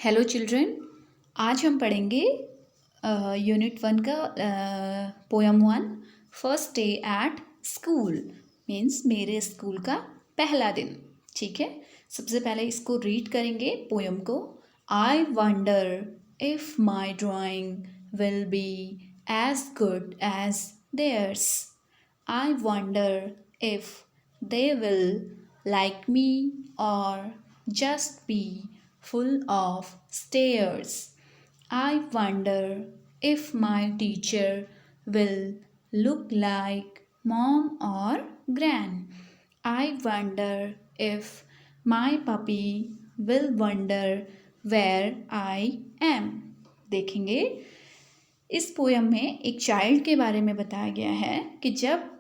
Hello children, आज हम पढ़ेंगे यूनिट 1 का poem 1 first day at school means मेरे स्कूल का पहला दिन। ठीक है, सबसे पहले इसको रीड करेंगे पोयम को। I wonder if my drawing will be as good as theirs. I wonder if they will like me or just be full of stares. I wonder if my teacher will look like mom or gran. I wonder if my puppy will wonder where I am. देखेंगे इस poem में एक child के बारे में बताया गया है कि जब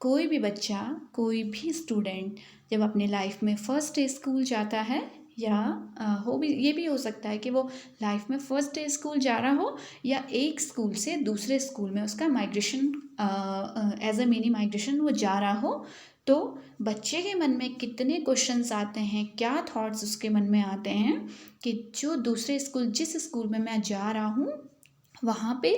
कोई भी बच्चा, कोई भी स्टूडेंट जब अपने लाइफ में फर्स्ट डे स्कूल जाता है या ये भी हो सकता है कि वो लाइफ में फर्स्ट डे स्कूल जा रहा हो या एक स्कूल से दूसरे स्कूल में उसका migration as a mini migration वो जा रहा हो, तो बच्चे के मन में कितने क्वेश्चंस आते हैं, क्या थॉट्स उसके मन में आते हैं कि जो दूसरे स्कूल, जिस स्कूल में मैं जा रहा हूँ वहाँ पे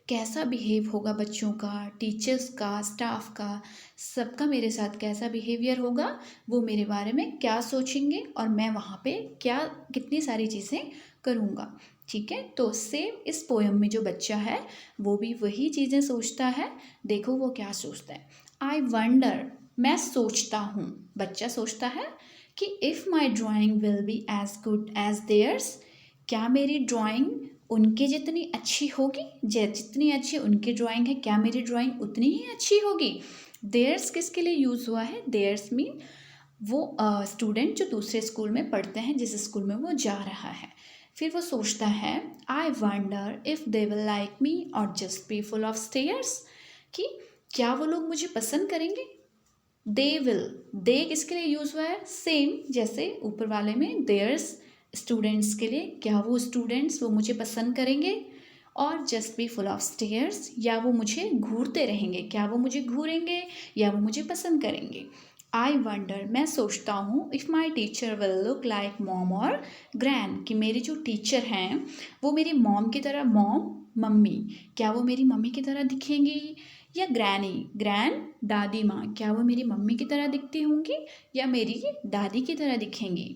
कैसा बिहेव होगा बच्चों का, टीचर्स का, स्टाफ का, सबका मेरे साथ कैसा बिहेवियर होगा, वो मेरे बारे में क्या सोचेंगे और मैं वहाँ पे क्या कितनी सारी चीज़ें करूँगा। ठीक है, तो सेम इस पोयम में जो बच्चा है वो भी वही चीज़ें सोचता है। देखो वो क्या सोचता है। आई वंडर, मैं सोचता हूँ, बच्चा सोचता है कि if my drawing will be as good as theirs, क्या मेरी ड्राइंग उनके जितनी अच्छी होगी, जितनी अच्छी उनकी ड्राइंग है क्या मेरी ड्राइंग उतनी ही अच्छी होगी। देयर्स किसके लिए यूज़ हुआ है? देयर्स मीन वो स्टूडेंट जो दूसरे स्कूल में पढ़ते हैं, जिस स्कूल में वो जा रहा है। फिर वो सोचता है I wonder if they will like me और just be full of stares, कि क्या वो लोग मुझे पसंद करेंगे। दे विल, दे किसके लिए यूज़ हुआ है? सेम जैसे ऊपर वाले में देयर्स स्टूडेंट्स के लिए, क्या वो स्टूडेंट्स वो मुझे पसंद करेंगे। और just be full of stairs, या वो मुझे घूरते रहेंगे, क्या वो मुझे घूरेंगे या वो मुझे पसंद करेंगे। आई वंडर, मैं सोचता हूँ if my teacher will look like mom और ग्रैन, कि मेरे जो टीचर हैं वो मेरी मॉम की तरह, मॉम मम्मी, क्या वो मेरी मम्मी की तरह दिखेंगी, या ग्रैनी, ग्रैन दादी माँ, क्या वो मेरी मम्मी की तरह दिखती होंगी या मेरी दादी की तरह दिखेंगी।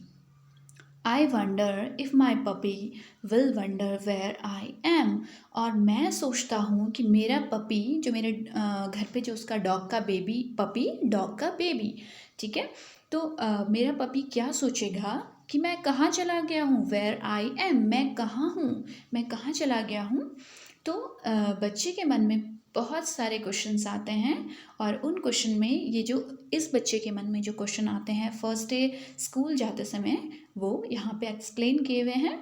I wonder if my puppy will wonder where I am, और मैं सोचता हूँ कि मेरा पपी, जो मेरे घर पे जो उसका डॉग का बेबी, पपी डॉग का बेबी, ठीक है, तो मेरा पपी क्या सोचेगा कि मैं कहाँ चला गया हूँ। वेयर आई एम, मैं कहाँ हूँ, मैं कहाँ चला गया हूँ। तो बच्चे के मन में बहुत सारे क्वेश्चंस आते हैं और उन क्वेश्चन में ये जो इस बच्चे के मन में जो क्वेश्चन आते हैं फर्स्ट डे स्कूल जाते समय, वो यहाँ पे एक्सप्लेन किए हुए हैं।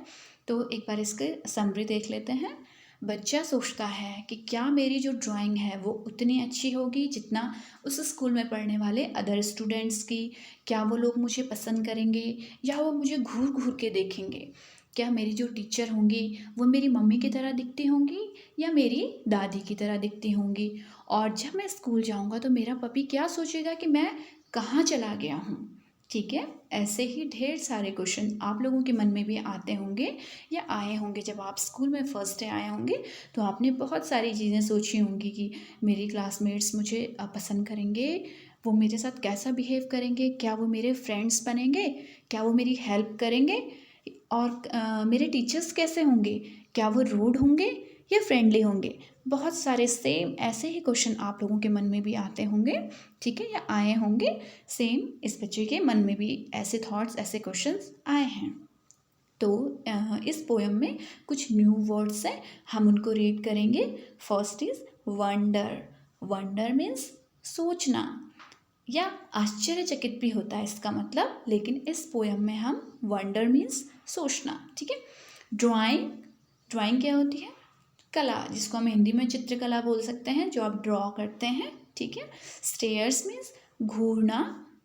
तो एक बार इसके समरी देख लेते हैं। बच्चा सोचता है कि क्या मेरी जो ड्राइंग है वो उतनी अच्छी होगी जितना उस स्कूल में पढ़ने वाले अदर स्टूडेंट्स की, क्या वो लोग मुझे पसंद करेंगे या वो मुझे घूर घूर के देखेंगे। क्या मेरी जो टीचर होंगी वो मेरी मम्मी की तरह दिखती होंगी या मेरी दादी की तरह दिखती होंगी। और जब मैं स्कूल जाऊंगा तो मेरा पपी क्या सोचेगा कि मैं कहाँ चला गया हूँ। ठीक है, ऐसे ही ढेर सारे क्वेश्चन आप लोगों के मन में भी आते होंगे या आए होंगे। जब आप स्कूल में फर्स्ट डे आए होंगे तो आपने बहुत सारी चीज़ें सोची होंगी कि मेरी क्लासमेट्स मुझे पसंद करेंगे, वो मेरे साथ कैसा बिहेव करेंगे, क्या वो मेरे फ्रेंड्स बनेंगे, क्या वो मेरी हेल्प करेंगे, और मेरे टीचर्स कैसे होंगे, क्या वो रूड होंगे या फ्रेंडली होंगे। बहुत सारे सेम ऐसे ही क्वेश्चन आप लोगों के मन में भी आते होंगे, ठीक है, या आए होंगे। सेम इस बच्चे के मन में भी ऐसे थॉट्स, ऐसे क्वेश्चंस आए हैं। तो इस पोयम में कुछ न्यू वर्ड्स हैं, हम उनको रीड करेंगे। First is wonder. Wonder means सोचना या आश्चर्यचकित भी होता है इसका मतलब, लेकिन इस पोयम में हम वंडर मीन्स सोचना। ठीक है। ड्राइंग, ड्राइंग क्या होती है? कला, जिसको हम हिंदी में चित्रकला बोल सकते हैं, जो आप ड्रॉ करते हैं। ठीक है। स्टेयर्स मीन्स घूरना,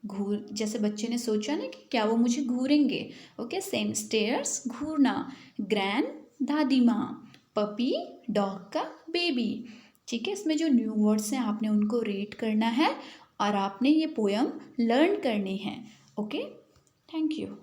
घूर, जैसे बच्चे ने सोचा ना कि क्या वो मुझे घूरेंगे। ओके, सेम स्टेयर्स, घूरना। ग्रैन दादी माँ, पपी डॉग का बेबी। ठीक है, इसमें जो न्यू वर्ड्स हैं आपने उनको रीड करना है और आपने ये पोयम लर्न करनी है। Okay, thank you.